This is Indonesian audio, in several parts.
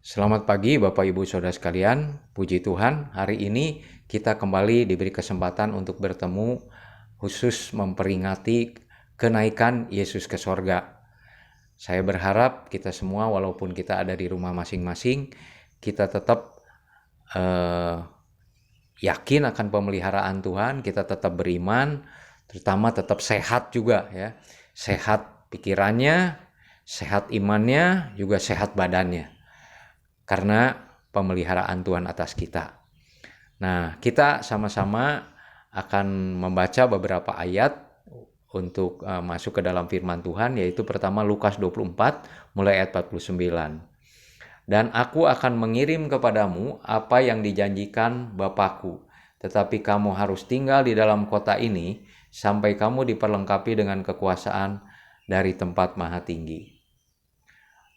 Selamat pagi Bapak Ibu Saudara sekalian, puji Tuhan hari ini kita kembali diberi kesempatan untuk bertemu khusus memperingati kenaikan Yesus ke sorga. Saya berharap kita semua walaupun kita ada di rumah masing-masing, kita tetap yakin akan pemeliharaan Tuhan, kita tetap beriman, terutama tetap sehat juga ya. Sehat pikirannya, sehat imannya, juga sehat badannya. Karena pemeliharaan Tuhan atas kita. Nah, kita sama-sama akan membaca beberapa ayat untuk masuk ke dalam firman Tuhan, yaitu pertama Lukas 24 mulai ayat 49. Dan aku akan mengirim kepadamu apa yang dijanjikan Bapakku, tetapi kamu harus tinggal di dalam kota ini sampai kamu diperlengkapi dengan kekuasaan dari tempat maha tinggi.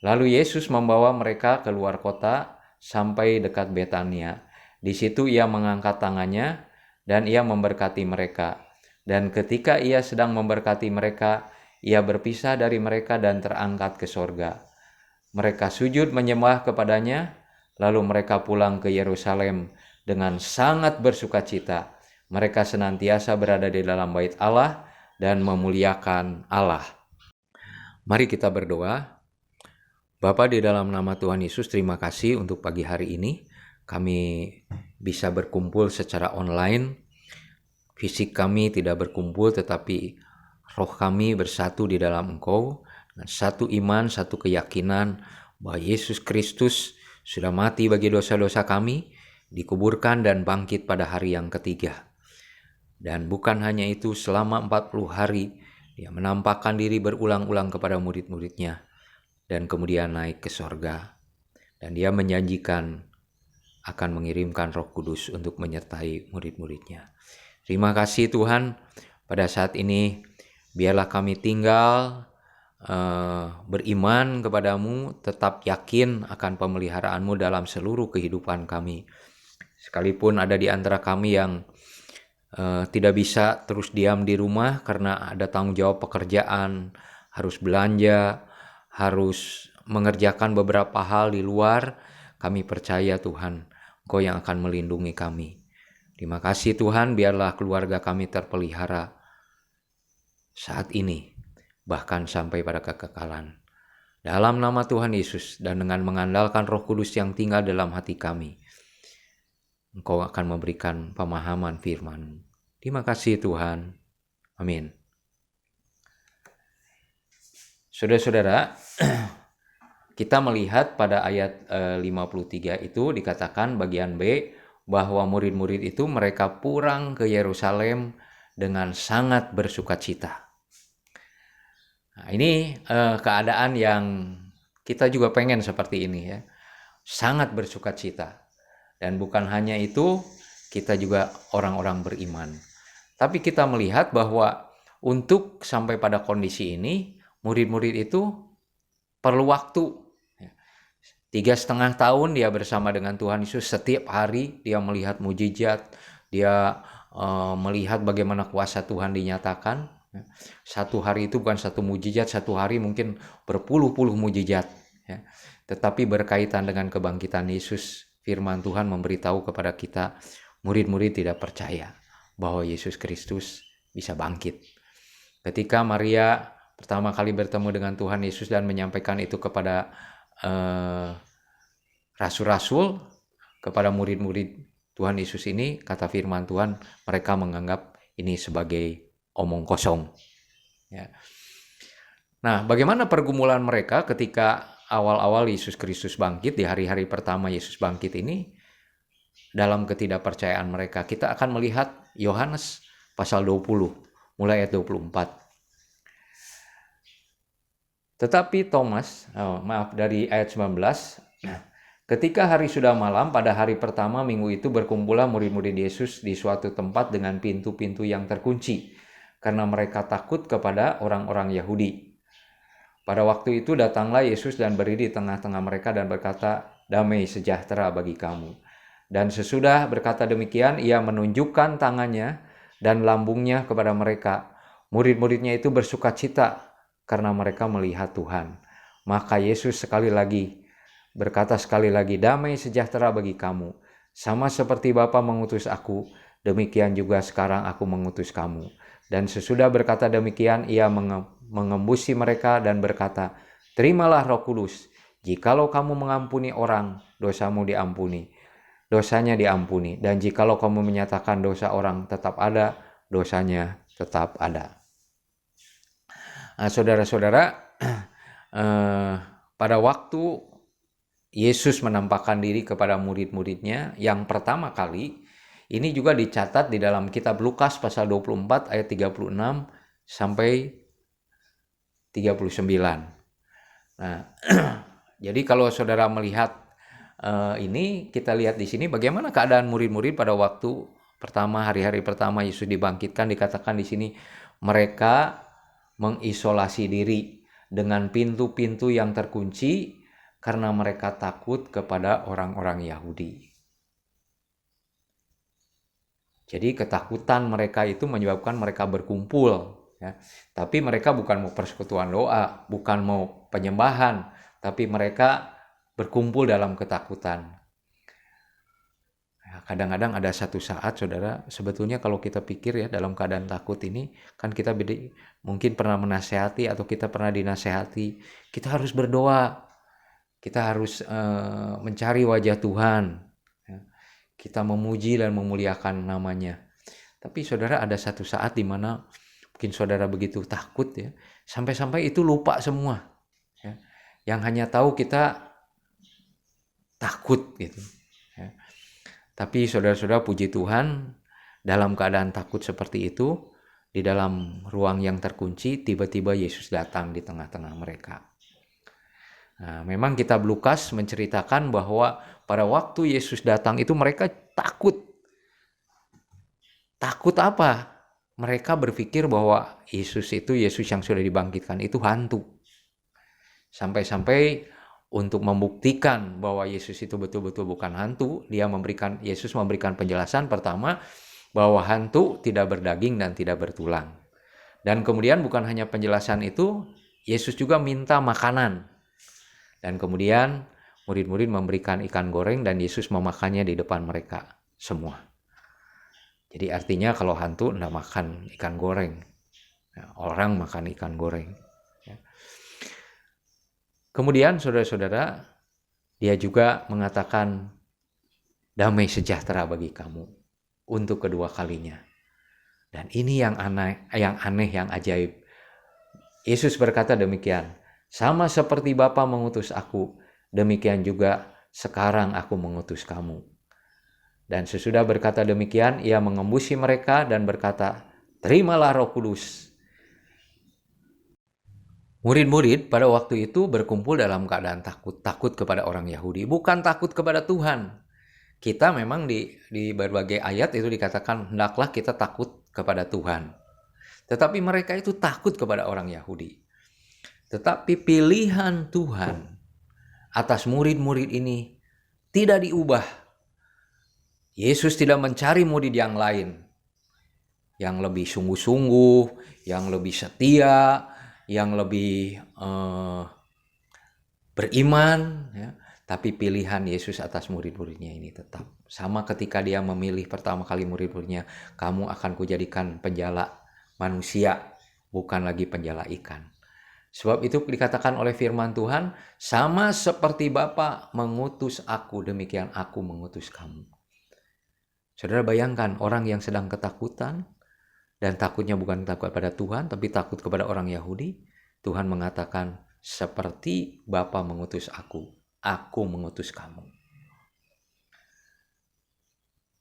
Lalu Yesus membawa mereka keluar kota sampai dekat Betania. Di situ ia mengangkat tangannya dan ia memberkati mereka. Dan ketika ia sedang memberkati mereka, ia berpisah dari mereka dan terangkat ke sorga. Mereka sujud menyembah kepadanya, lalu mereka pulang ke Yerusalem dengan sangat bersukacita. Mereka senantiasa berada di dalam bait Allah dan memuliakan Allah. Mari kita berdoa. Bapa, di dalam nama Tuhan Yesus, terima kasih untuk pagi hari ini. Kami bisa berkumpul secara online. Fisik kami tidak berkumpul, tetapi roh kami bersatu di dalam Engkau. Dengan satu iman, satu keyakinan bahwa Yesus Kristus sudah mati bagi dosa-dosa kami, dikuburkan dan bangkit pada hari yang ketiga. Dan bukan hanya itu, selama 40 hari, Dia menampakkan diri berulang-ulang kepada murid-muridnya. Dan kemudian naik ke sorga. Dan dia menjanjikan akan mengirimkan Roh Kudus untuk menyertai murid-muridnya. Terima kasih Tuhan, pada saat ini biarlah kami tinggal beriman kepadamu, tetap yakin akan pemeliharaanmu dalam seluruh kehidupan kami. Sekalipun ada di antara kami yang tidak bisa terus diam di rumah karena ada tanggung jawab pekerjaan, harus belanja, harus mengerjakan beberapa hal di luar, kami percaya Tuhan, Engkau yang akan melindungi kami. Terima kasih Tuhan, biarlah keluarga kami terpelihara saat ini, bahkan sampai pada kekekalan. Dalam nama Tuhan Yesus dan dengan mengandalkan Roh Kudus yang tinggal dalam hati kami, Engkau akan memberikan pemahaman firman-Mu. Terima kasih Tuhan. Amin. Saudara-saudara, kita melihat pada ayat 53 itu dikatakan bagian B bahwa murid-murid itu mereka pulang ke Yerusalem dengan sangat bersukacita. Nah, ini keadaan yang kita juga pengen seperti ini ya. Sangat bersukacita. Dan bukan hanya itu, kita juga orang-orang beriman. Tapi kita melihat bahwa untuk sampai pada kondisi ini, murid-murid itu perlu waktu. 3,5 tahun dia bersama dengan Tuhan Yesus. Setiap hari dia melihat mujizat, dia melihat bagaimana kuasa Tuhan dinyatakan. Satu hari itu bukan satu mujizat, satu hari mungkin berpuluh-puluh mujizat. Tetapi berkaitan dengan kebangkitan Yesus, firman Tuhan memberitahu kepada kita, murid-murid tidak percaya bahwa Yesus Kristus bisa bangkit. Ketika Maria pertama kali bertemu dengan Tuhan Yesus dan menyampaikan itu kepada rasul-rasul, kepada murid-murid Tuhan Yesus ini, kata firman Tuhan, mereka menganggap ini sebagai omong kosong. Ya. Nah, bagaimana pergumulan mereka ketika awal-awal Yesus Kristus bangkit, di hari-hari pertama Yesus bangkit ini, dalam ketidakpercayaan mereka? Kita akan melihat Yohanes pasal 20, mulai ayat 24. Tetapi Thomas, dari ayat 19, ketika hari sudah malam, pada hari pertama minggu itu berkumpullah murid-murid Yesus di suatu tempat dengan pintu-pintu yang terkunci, karena mereka takut kepada orang-orang Yahudi. Pada waktu itu datanglah Yesus dan berdiri di tengah-tengah mereka dan berkata, damai sejahtera bagi kamu. Dan sesudah berkata demikian, ia menunjukkan tangannya dan lambungnya kepada mereka. Murid-muridnya itu bersukacita karena mereka melihat Tuhan. Maka Yesus sekali lagi berkata sekali lagi, damai sejahtera bagi kamu. Sama seperti Bapa mengutus aku, demikian juga sekarang aku mengutus kamu. Dan sesudah berkata demikian, ia mengembusi mereka dan berkata, terimalah Roh Kudus. Jikalau kamu mengampuni orang, dosamu diampuni, dosanya diampuni. Dan jikalau kamu menyatakan dosa orang tetap ada, dosanya tetap ada. Nah, saudara-saudara, pada waktu Yesus menampakkan diri kepada murid-muridnya yang pertama kali, ini juga dicatat di dalam kitab Lukas pasal 24 ayat 36 sampai 39. Nah, jadi kalau saudara melihat ini, kita lihat di sini bagaimana keadaan murid-murid pada waktu pertama, hari-hari pertama Yesus dibangkitkan. Dikatakan di sini mereka mengisolasi diri dengan pintu-pintu yang terkunci karena mereka takut kepada orang-orang Yahudi. Jadi ketakutan mereka itu menyebabkan mereka berkumpul, ya. Tapi mereka bukan mau persekutuan doa, bukan mau penyembahan, tapi mereka berkumpul dalam ketakutan. Kadang-kadang ada satu saat, saudara, sebetulnya kalau kita pikir ya, dalam keadaan takut ini, kan kita mungkin pernah menasehati atau kita pernah dinasehati, kita harus berdoa, kita harus mencari wajah Tuhan, ya. Kita memuji dan memuliakan namanya. Tapi saudara, ada satu saat di mana mungkin saudara begitu takut ya, sampai-sampai itu lupa semua, ya. Yang hanya tahu kita takut gitu, ya. Tapi saudara-saudara, puji Tuhan, dalam keadaan takut seperti itu, di dalam ruang yang terkunci, tiba-tiba Yesus datang di tengah-tengah mereka. Nah, memang kitab Lukas menceritakan bahwa pada waktu Yesus datang itu mereka takut. Takut apa? Mereka berpikir bahwa Yesus yang sudah dibangkitkan itu hantu. Sampai-sampai untuk membuktikan bahwa Yesus itu betul-betul bukan hantu, Yesus memberikan penjelasan pertama bahwa hantu tidak berdaging dan tidak bertulang. Dan kemudian bukan hanya penjelasan itu, Yesus juga minta makanan. Dan kemudian murid-murid memberikan ikan goreng dan Yesus memakannya di depan mereka semua. Jadi artinya kalau hantu tidak makan ikan goreng, orang makan ikan goreng. Kemudian saudara-saudara, dia juga mengatakan damai sejahtera bagi kamu untuk kedua kalinya. Dan ini yang aneh, yang ajaib. Yesus berkata demikian, sama seperti Bapa mengutus aku, demikian juga sekarang aku mengutus kamu. Dan sesudah berkata demikian, ia mengembusi mereka dan berkata, terimalah Roh Kudus. Murid-murid pada waktu itu berkumpul dalam keadaan takut kepada orang Yahudi, bukan takut kepada Tuhan. Kita memang di berbagai ayat itu dikatakan hendaklah kita takut kepada Tuhan. Tetapi mereka itu takut kepada orang Yahudi. Tetapi pilihan Tuhan atas murid-murid ini tidak diubah. Yesus tidak mencari murid yang lain, yang lebih sungguh-sungguh, yang lebih setia, yang lebih beriman, ya. Tapi pilihan Yesus atas murid-muridnya ini tetap sama. Ketika dia memilih pertama kali murid-muridnya, kamu akan kujadikan penjala manusia, bukan lagi penjala ikan. Sebab itu dikatakan oleh firman Tuhan, sama seperti Bapa mengutus aku, demikian aku mengutus kamu. Saudara bayangkan orang yang sedang ketakutan, dan takutnya bukan takut kepada Tuhan, tapi takut kepada orang Yahudi. Tuhan mengatakan, seperti Bapa mengutus aku mengutus kamu.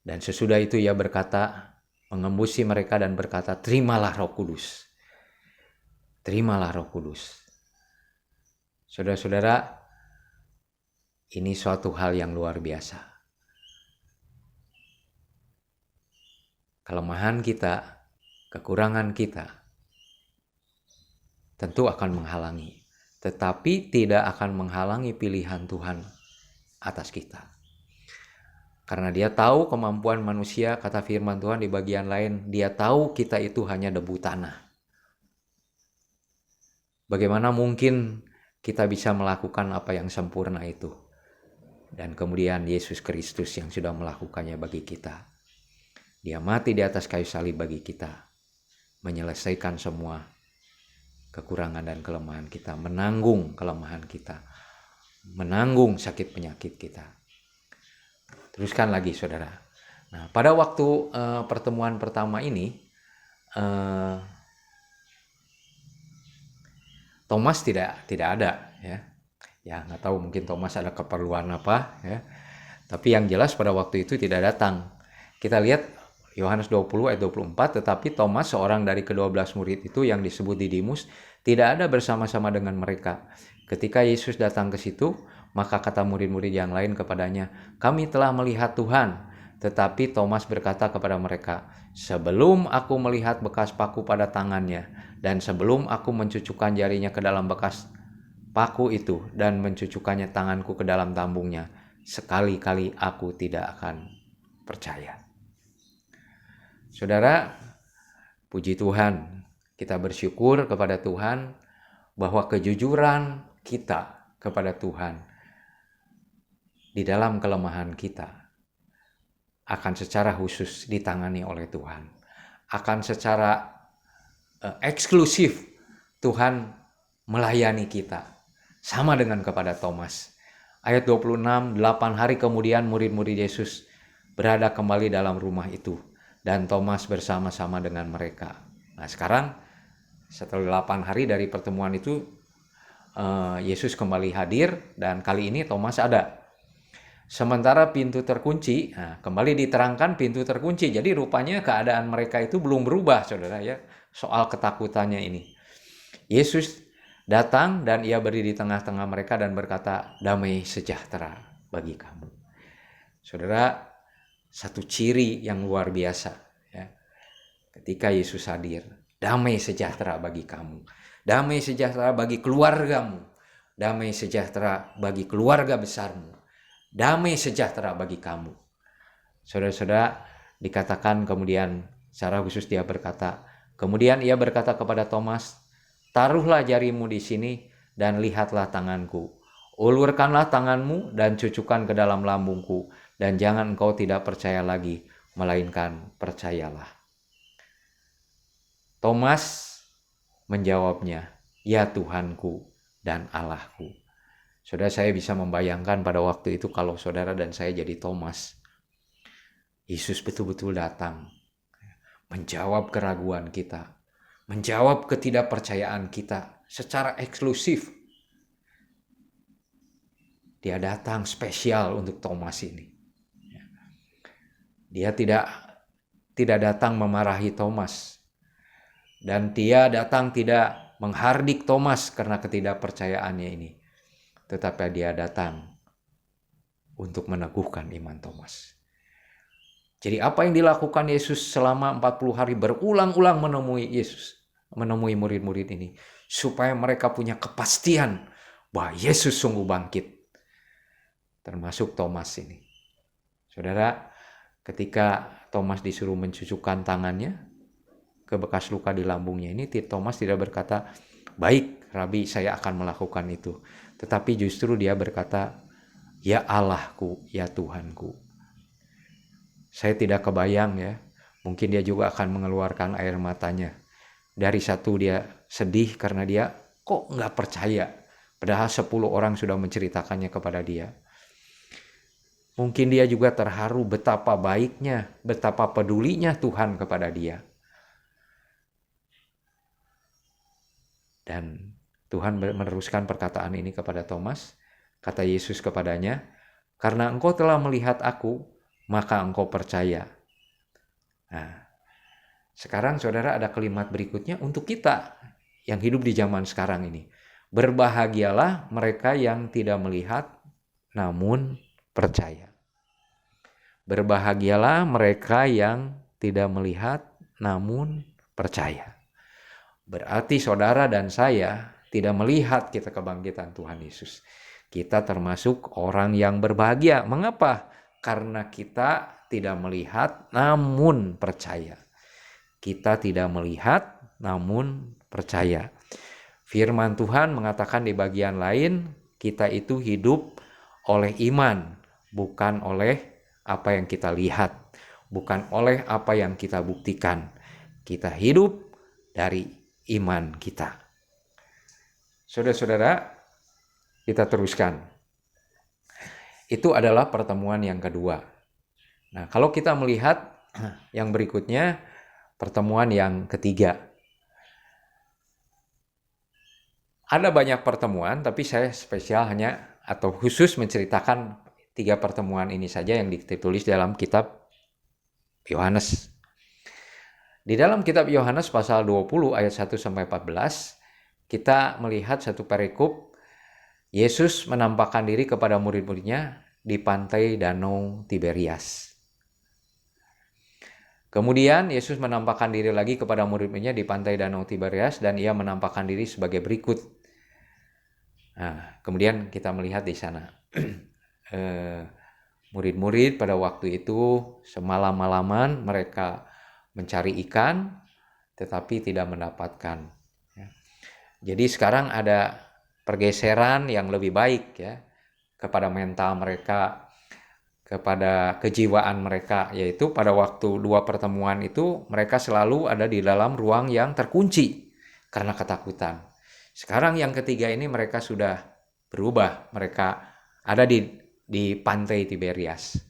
Dan sesudah itu ia berkata, mengembusi mereka dan berkata, terimalah Roh Kudus. Terimalah Roh Kudus. Saudara-saudara, ini suatu hal yang luar biasa. Kelemahan kita, kekurangan kita tentu akan menghalangi, tetapi tidak akan menghalangi pilihan Tuhan atas kita. Karena dia tahu kemampuan manusia, kata firman Tuhan di bagian lain, dia tahu kita itu hanya debu tanah. Bagaimana mungkin kita bisa melakukan apa yang sempurna itu? Dan kemudian Yesus Kristus yang sudah melakukannya bagi kita. Dia mati di atas kayu salib bagi kita, menyelesaikan semua kekurangan dan kelemahan kita, menanggung kelemahan kita, menanggung sakit penyakit kita. Teruskan lagi saudara. Nah, pada waktu pertemuan pertama ini, Thomas tidak ada ya. Ya nggak tahu, mungkin Thomas ada keperluan apa ya. Tapi yang jelas pada waktu itu tidak datang. Kita lihat Yohanes 20 ayat 24, tetapi Thomas, seorang dari ke-12 murid itu yang disebut Didimus, tidak ada bersama-sama dengan mereka. Ketika Yesus datang ke situ, maka kata murid-murid yang lain kepadanya, "Kami telah melihat Tuhan." Tetapi Thomas berkata kepada mereka, "Sebelum aku melihat bekas paku pada tangannya, dan sebelum aku mencucukkan jarinya ke dalam bekas paku itu, dan mencucukkannya tanganku ke dalam tambungnya, sekali-kali aku tidak akan percaya." Saudara, puji Tuhan, kita bersyukur kepada Tuhan bahwa kejujuran kita kepada Tuhan di dalam kelemahan kita akan secara khusus ditangani oleh Tuhan. Akan secara eksklusif Tuhan melayani kita. Sama dengan kepada Thomas. Ayat 26, 8 hari kemudian murid-murid Yesus berada kembali dalam rumah itu. Dan Thomas bersama-sama dengan mereka. Nah sekarang setelah 8 hari dari pertemuan itu, Yesus kembali hadir dan kali ini Thomas ada. Sementara pintu terkunci, nah, kembali diterangkan pintu terkunci. Jadi rupanya keadaan mereka itu belum berubah saudara ya, soal ketakutannya ini. Yesus datang dan ia berdiri di tengah-tengah mereka dan berkata, "Damai sejahtera bagi kamu." Saudara, satu ciri yang luar biasa ya. Ketika Yesus hadir, damai sejahtera bagi kamu, damai sejahtera bagi keluargamu, damai sejahtera bagi keluarga besarmu, damai sejahtera bagi kamu. Saudara-saudara, dikatakan kemudian secara khusus dia berkata, kemudian ia berkata kepada Thomas, "Taruhlah jarimu di sini dan lihatlah tanganku. Ulurkanlah tanganmu dan cucukkan ke dalam lambungku, dan jangan engkau tidak percaya lagi, melainkan percayalah." Thomas menjawabnya, "Ya Tuhanku dan Allahku." Saudara, saya bisa membayangkan pada waktu itu kalau saudara dan saya jadi Thomas. Yesus betul-betul datang, menjawab keraguan kita, menjawab ketidakpercayaan kita secara eksklusif. Dia datang spesial untuk Thomas ini. Dia tidak datang memarahi Thomas. Dan dia datang tidak menghardik Thomas karena ketidakpercayaannya ini. Tetapi dia datang untuk meneguhkan iman Thomas. Jadi apa yang dilakukan Yesus selama 40 hari berulang-ulang menemui murid-murid ini. Supaya mereka punya kepastian bahwa Yesus sungguh bangkit. Termasuk Thomas ini. Saudara, ketika Thomas disuruh mencucukkan tangannya ke bekas luka di lambungnya ini, Thomas tidak berkata, "Baik, Rabi, saya akan melakukan itu." Tetapi justru dia berkata, "Ya Allahku, ya Tuhanku." Saya tidak kebayang ya, mungkin dia juga akan mengeluarkan air matanya. Dari satu dia sedih karena dia kok nggak percaya, padahal 10 orang sudah menceritakannya kepada dia. Mungkin dia juga terharu betapa baiknya, betapa pedulinya Tuhan kepada dia. Dan Tuhan meneruskan perkataan ini kepada Thomas. Kata Yesus kepadanya, "Karena engkau telah melihat aku, maka engkau percaya." Nah, sekarang saudara ada kalimat berikutnya untuk kita yang hidup di zaman sekarang ini. Berbahagialah mereka yang tidak melihat namun percaya. Berbahagialah mereka yang tidak melihat namun percaya. Berarti saudara dan saya tidak melihat kita kebangkitan Tuhan Yesus. Kita termasuk orang yang berbahagia. Mengapa? Karena kita tidak melihat namun percaya. Kita tidak melihat namun percaya. Firman Tuhan mengatakan di bagian lain, kita itu hidup oleh iman, bukan oleh apa yang kita lihat, bukan oleh apa yang kita buktikan. Kita hidup dari iman kita. Saudara-saudara, kita teruskan. Itu adalah pertemuan yang kedua. Nah, kalau kita melihat yang berikutnya, pertemuan yang ketiga. Ada banyak pertemuan, tapi saya spesial hanya atau khusus menceritakan 3 pertemuan ini saja yang ditulis dalam kitab Yohanes. Di dalam kitab Yohanes pasal 20 ayat 1 sampai 14, kita melihat satu perikop Yesus menampakkan diri kepada murid-muridnya di pantai Danau Tiberias. Kemudian Yesus menampakkan diri lagi kepada murid-muridnya di pantai Danau Tiberias dan ia menampakkan diri sebagai berikut. Nah, kemudian kita melihat di sana murid-murid pada waktu itu semalam-malaman mereka mencari ikan tetapi tidak mendapatkan. Jadi sekarang ada pergeseran yang lebih baik ya kepada mental mereka, kepada kejiwaan mereka, yaitu pada waktu 2 pertemuan itu mereka selalu ada di dalam ruang yang terkunci karena ketakutan. Sekarang yang ketiga ini mereka sudah berubah, mereka ada di pantai Tiberias.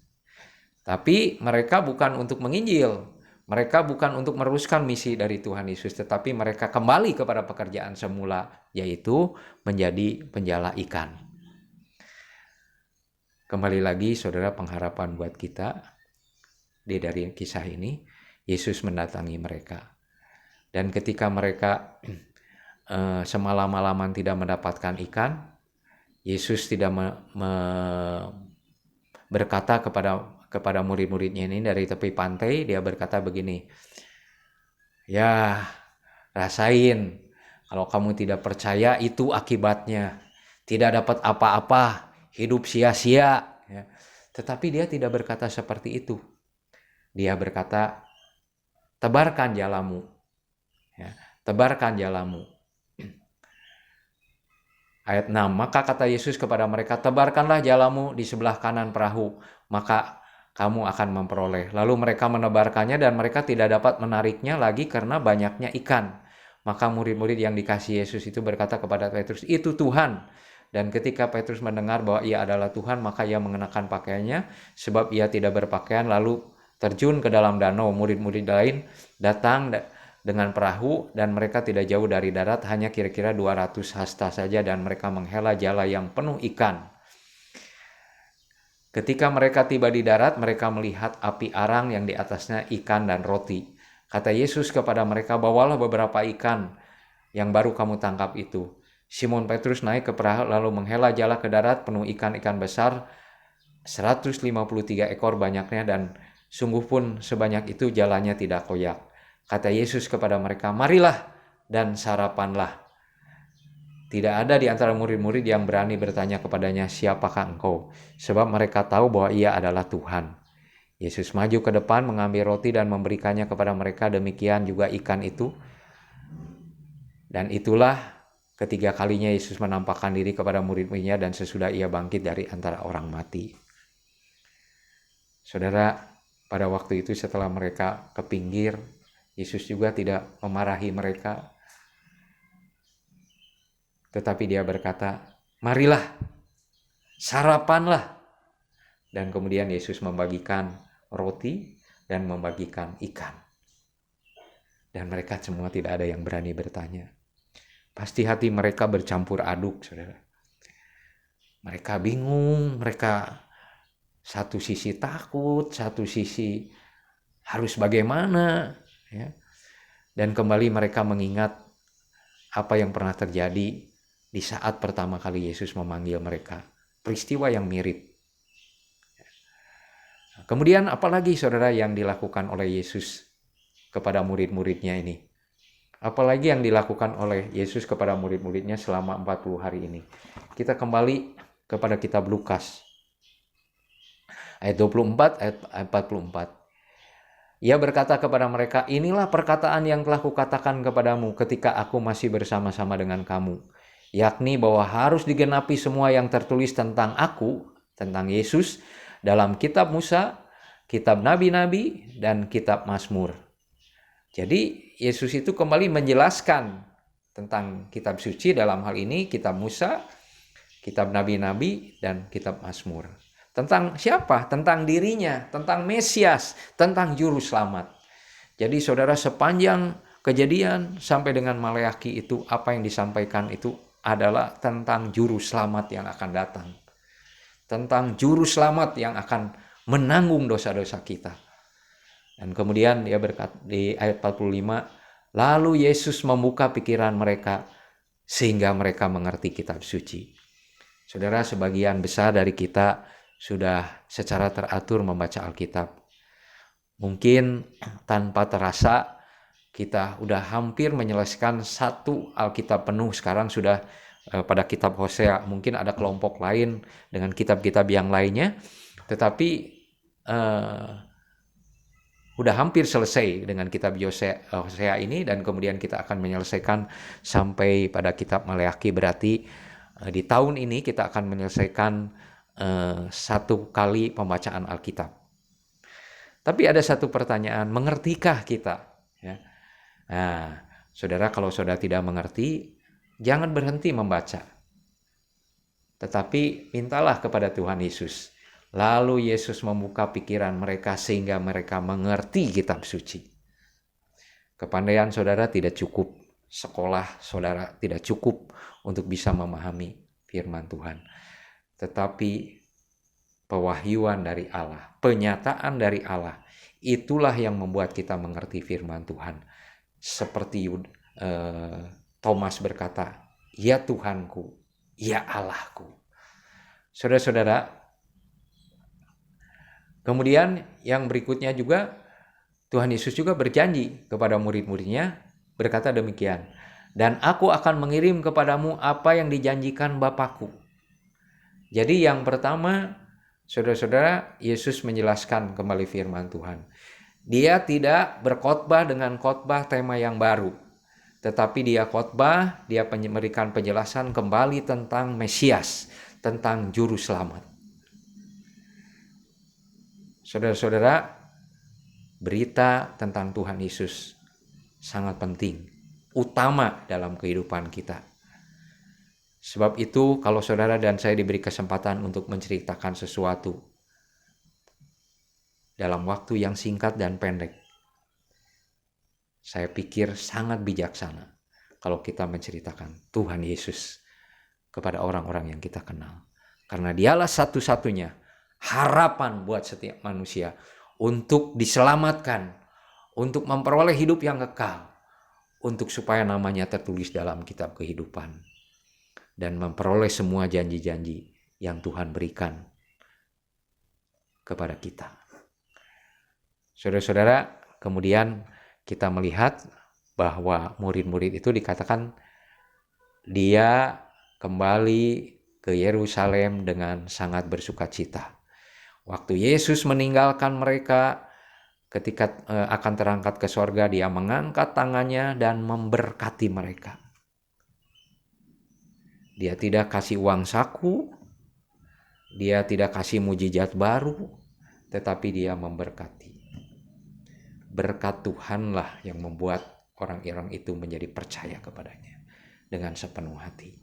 Tapi mereka bukan untuk menginjil, mereka bukan untuk meneruskan misi dari Tuhan Yesus, tetapi mereka kembali kepada pekerjaan semula, yaitu menjadi penjala ikan. Kembali lagi saudara, pengharapan buat kita dari kisah ini, Yesus mendatangi mereka. Dan ketika mereka semalam-malaman tidak mendapatkan ikan, Yesus tidak berkata kepada murid-muridnya ini dari tepi pantai, dia berkata begini, ya rasain, kalau kamu tidak percaya itu akibatnya, tidak dapat apa-apa, hidup sia-sia. Ya. Tetapi dia tidak berkata seperti itu. Dia berkata, tebarkan jalamu. Ya, tebarkan jalamu. Ayat 6, maka kata Yesus kepada mereka, tebarkanlah jalamu di sebelah kanan perahu, maka kamu akan memperoleh. Lalu mereka menebarkannya dan mereka tidak dapat menariknya lagi karena banyaknya ikan. Maka murid-murid yang dikasihi Yesus itu berkata kepada Petrus, itu Tuhan. Dan ketika Petrus mendengar bahwa ia adalah Tuhan, maka ia mengenakan pakaiannya, sebab ia tidak berpakaian, lalu terjun ke dalam danau. Murid-murid lain datang dengan perahu dan mereka tidak jauh dari darat, hanya kira-kira 200 hasta saja, dan mereka menghela jala yang penuh ikan. Ketika mereka tiba di darat, mereka melihat api arang yang di atasnya ikan dan roti. Kata Yesus kepada mereka, bawalah beberapa ikan yang baru kamu tangkap itu. Simon Petrus naik ke perahu lalu menghela jala ke darat penuh ikan-ikan besar, 153 ekor banyaknya, dan sungguh pun sebanyak itu jalannya tidak koyak. Kata Yesus kepada mereka, marilah dan sarapanlah. Tidak ada di antara murid-murid yang berani bertanya kepadanya, siapakah engkau? Sebab mereka tahu bahwa ia adalah Tuhan. Yesus maju ke depan, mengambil roti dan memberikannya kepada mereka, demikian juga ikan itu. Dan itulah ketiga kalinya Yesus menampakkan diri kepada murid-muridnya dan sesudah ia bangkit dari antara orang mati. Saudara, pada waktu itu setelah mereka ke pinggir, Yesus juga tidak memarahi mereka, tetapi dia berkata, marilah, sarapanlah. Dan kemudian Yesus membagikan roti dan membagikan ikan. Dan mereka semua tidak ada yang berani bertanya. Pasti hati mereka bercampur aduk, saudara. Mereka bingung, mereka satu sisi takut, satu sisi harus bagaimana. Ya. Dan kembali mereka mengingat apa yang pernah terjadi di saat pertama kali Yesus memanggil mereka. Peristiwa yang mirip. Kemudian apalagi saudara yang dilakukan oleh Yesus kepada murid-muridnya ini? Apalagi yang dilakukan oleh Yesus kepada murid-muridnya selama 40 hari ini? Kita kembali kepada kitab Lukas. Ayat 24, ayat 44. Ia berkata kepada mereka, inilah perkataan yang telah kukatakan kepadamu ketika aku masih bersama-sama dengan kamu. Yakni bahwa harus digenapi semua yang tertulis tentang aku tentang Yesus dalam kitab Musa, kitab Nabi-Nabi, dan kitab Mazmur. Jadi Yesus itu kembali menjelaskan tentang kitab suci, dalam hal ini kitab Musa, kitab Nabi-Nabi, dan kitab Mazmur. Tentang siapa? Tentang dirinya, tentang Mesias, tentang Juru Selamat. Jadi saudara, sepanjang Kejadian sampai dengan Maleakhi itu, apa yang disampaikan itu adalah tentang Juru Selamat yang akan datang. Tentang Juru Selamat yang akan menanggung dosa-dosa kita. Dan kemudian dia berkata di ayat 45, lalu Yesus membuka pikiran mereka sehingga mereka mengerti kitab suci. Saudara, sebagian besar dari kita sudah secara teratur membaca Alkitab. Mungkin tanpa terasa kita udah hampir menyelesaikan satu Alkitab penuh. Sekarang sudah pada kitab Hosea. Mungkin ada kelompok lain dengan kitab-kitab yang lainnya. Tetapi udah hampir selesai dengan kitab Hosea ini. Dan kemudian kita akan menyelesaikan sampai pada kitab Maleakhi. Berarti di tahun ini kita akan menyelesaikan satu kali pembacaan Alkitab. Tapi ada satu pertanyaan, mengertikah kita? Ya. Nah, saudara, kalau saudara tidak mengerti, jangan berhenti membaca. Tetapi mintalah kepada Tuhan Yesus. Lalu Yesus membuka pikiran mereka sehingga mereka mengerti kitab suci. Kepandaian saudara tidak cukup. Sekolah saudara tidak cukup untuk bisa memahami firman Tuhan. Tetapi pewahyuan dari Allah, penyataan dari Allah, itulah yang membuat kita mengerti firman Tuhan. Seperti Thomas berkata, ya Tuhanku, ya Allahku. Saudara-saudara, kemudian yang berikutnya juga, Tuhan Yesus juga berjanji kepada murid-muridnya, berkata demikian, dan aku akan mengirim kepadamu apa yang dijanjikan Bapakku. Jadi yang pertama, saudara-saudara, Yesus menjelaskan kembali firman Tuhan. Dia tidak berkhotbah dengan khotbah tema yang baru. Tetapi dia khotbah, dia memberikan penjelasan kembali tentang Mesias, tentang Juru Selamat. Saudara-saudara, berita tentang Tuhan Yesus sangat penting, utama dalam kehidupan kita. Sebab itu kalau saudara dan saya diberi kesempatan untuk menceritakan sesuatu dalam waktu yang singkat dan pendek, saya pikir sangat bijaksana kalau kita menceritakan Tuhan Yesus kepada orang-orang yang kita kenal. Karena dialah satu-satunya harapan buat setiap manusia untuk diselamatkan, untuk memperoleh hidup yang kekal, untuk supaya namanya tertulis dalam kitab kehidupan, dan memperoleh semua janji-janji yang Tuhan berikan kepada kita. Saudara-saudara, kemudian kita melihat bahwa murid-murid itu dikatakan dia kembali ke Yerusalem dengan sangat bersukacita. Waktu Yesus meninggalkan mereka ketika akan terangkat ke sorga, dia mengangkat tangannya dan memberkati mereka. Dia tidak kasih uang saku, dia tidak kasih mujizat baru, tetapi dia memberkati. Berkat Tuhanlah yang membuat orang-orang itu menjadi percaya kepadanya dengan sepenuh hati.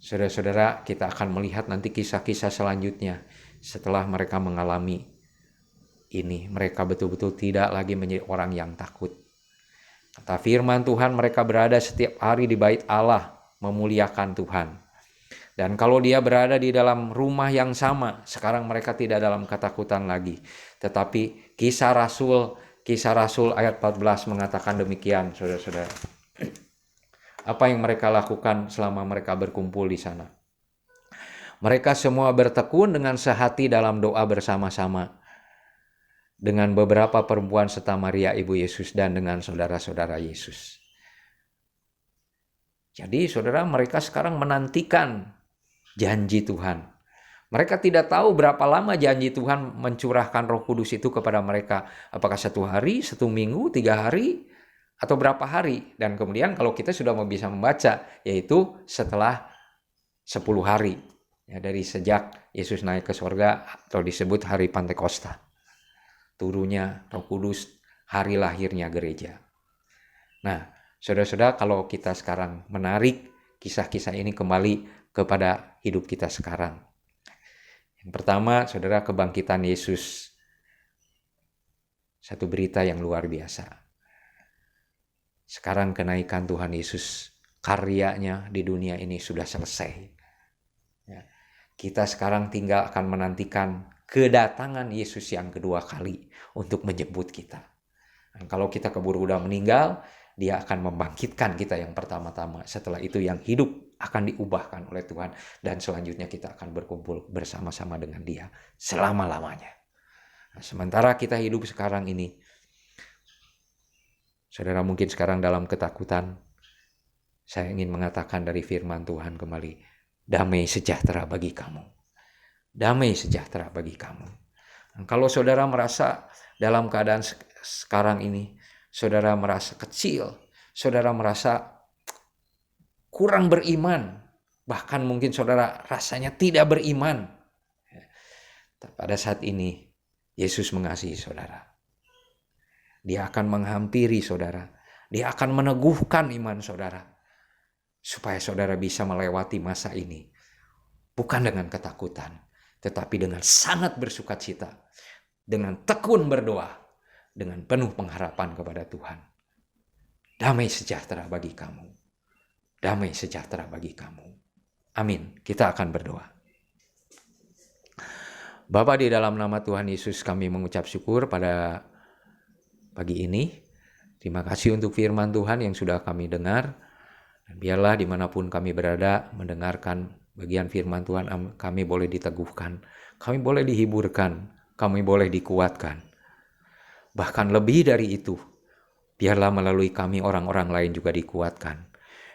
Saudara-saudara, kita akan melihat nanti kisah-kisah selanjutnya setelah mereka mengalami ini. Mereka betul-betul tidak lagi menjadi orang yang takut. Kata firman Tuhan, mereka berada setiap hari di bait Allah memuliakan Tuhan. Dan kalau dia berada di dalam rumah yang sama, sekarang mereka tidak dalam ketakutan lagi. Tetapi Kisah Rasul ayat 14 mengatakan demikian, saudara-saudara. Apa yang mereka lakukan selama mereka berkumpul di sana? Mereka semua bertekun dengan sehati dalam doa bersama-sama dengan beberapa perempuan serta Maria ibu Yesus dan dengan saudara-saudara Yesus. Jadi saudara, mereka sekarang menantikan janji Tuhan. Mereka tidak tahu berapa lama janji Tuhan mencurahkan Roh Kudus itu kepada mereka. Apakah 1 hari, 1 minggu, 3 hari, atau berapa hari. Dan kemudian kalau kita sudah bisa membaca, yaitu setelah 10 hari. Ya, dari sejak Yesus naik ke sorga atau disebut hari Pantekosta. Turunnya Roh Kudus, hari lahirnya gereja. Nah, saudara-saudara, kalau kita sekarang menarik kisah-kisah ini kembali kepada hidup kita sekarang. Yang pertama, saudara, kebangkitan Yesus. Satu berita yang luar biasa. Sekarang kenaikan Tuhan Yesus, karyanya di dunia ini sudah selesai. Ya. Kita sekarang tinggal akan menantikan kedatangan Yesus yang kedua kali untuk menjemput kita. Dan kalau kita keburu udah meninggal, dia akan membangkitkan kita yang pertama-tama. Setelah itu yang hidup akan diubahkan oleh Tuhan. Dan selanjutnya kita akan berkumpul bersama-sama dengan dia selama-lamanya. Nah, sementara kita hidup sekarang ini, saudara mungkin sekarang dalam ketakutan, saya ingin mengatakan dari firman Tuhan kembali, damai sejahtera bagi kamu. Damai sejahtera bagi kamu. Dan kalau saudara merasa dalam keadaan sekarang ini, saudara merasa kecil, saudara merasa kurang beriman, bahkan mungkin saudara rasanya tidak beriman. Pada saat ini, Yesus mengasihi saudara. Dia akan menghampiri saudara. Dia akan meneguhkan iman saudara. Supaya saudara bisa melewati masa ini. Bukan dengan ketakutan. Tetapi dengan sangat bersukacita. Dengan tekun berdoa. Dengan penuh pengharapan kepada Tuhan. Damai sejahtera bagi kamu. Damai sejahtera bagi kamu. Amin. Kita akan berdoa. Bapa, di dalam nama Tuhan Yesus kami mengucap syukur pada pagi ini. Terima kasih untuk firman Tuhan yang sudah kami dengar. Dan biarlah dimanapun kami berada mendengarkan bagian firman Tuhan, kami boleh diteguhkan, kami boleh dihiburkan, kami boleh dikuatkan. Bahkan lebih dari itu, biarlah melalui kami orang-orang lain juga dikuatkan.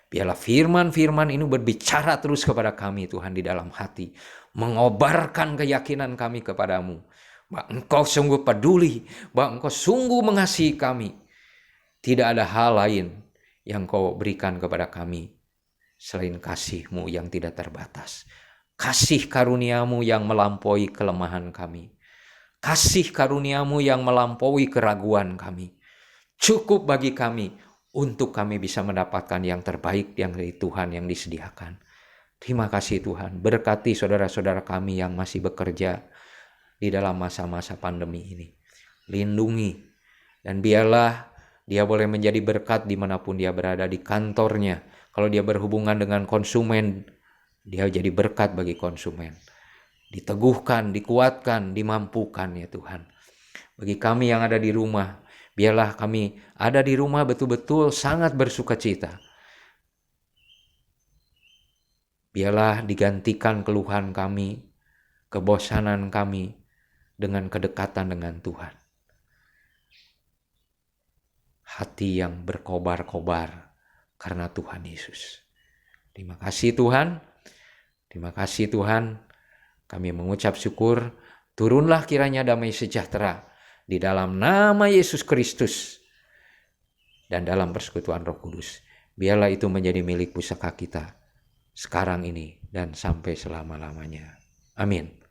Biarlah firman-firman ini berbicara terus kepada kami Tuhan di dalam hati. Mengobarkan keyakinan kami kepadamu. Bahwa Engkau sungguh peduli, bahwa Engkau sungguh mengasihi kami. Tidak ada hal lain yang Kau berikan kepada kami selain kasih-Mu yang tidak terbatas. Kasih karunia-Mu yang melampaui kelemahan kami. Kasih karunia-Mu yang melampaui keraguan kami. Cukup bagi kami untuk kami bisa mendapatkan yang terbaik yang dari Tuhan yang disediakan. Terima kasih Tuhan. Berkati saudara-saudara kami yang masih bekerja di dalam masa-masa pandemi ini. Lindungi. Dan biarlah dia boleh menjadi berkat dimanapun dia berada di kantornya. Kalau dia berhubungan dengan konsumen, dia jadi berkat bagi konsumen. Diteguhkan, dikuatkan, dimampukan ya Tuhan. Bagi kami yang ada di rumah, biarlah kami ada di rumah betul-betul sangat bersukacita. Biarlah digantikan keluhan kami, kebosanan kami dengan kedekatan dengan Tuhan. Hati yang berkobar-kobar karena Tuhan Yesus. Terima kasih Tuhan. Terima kasih Tuhan. Kami mengucap syukur. Turunlah kiranya damai sejahtera di dalam nama Yesus Kristus dan dalam persekutuan Roh Kudus. Biarlah itu menjadi milik pusaka kita sekarang ini dan sampai selama-lamanya. Amin.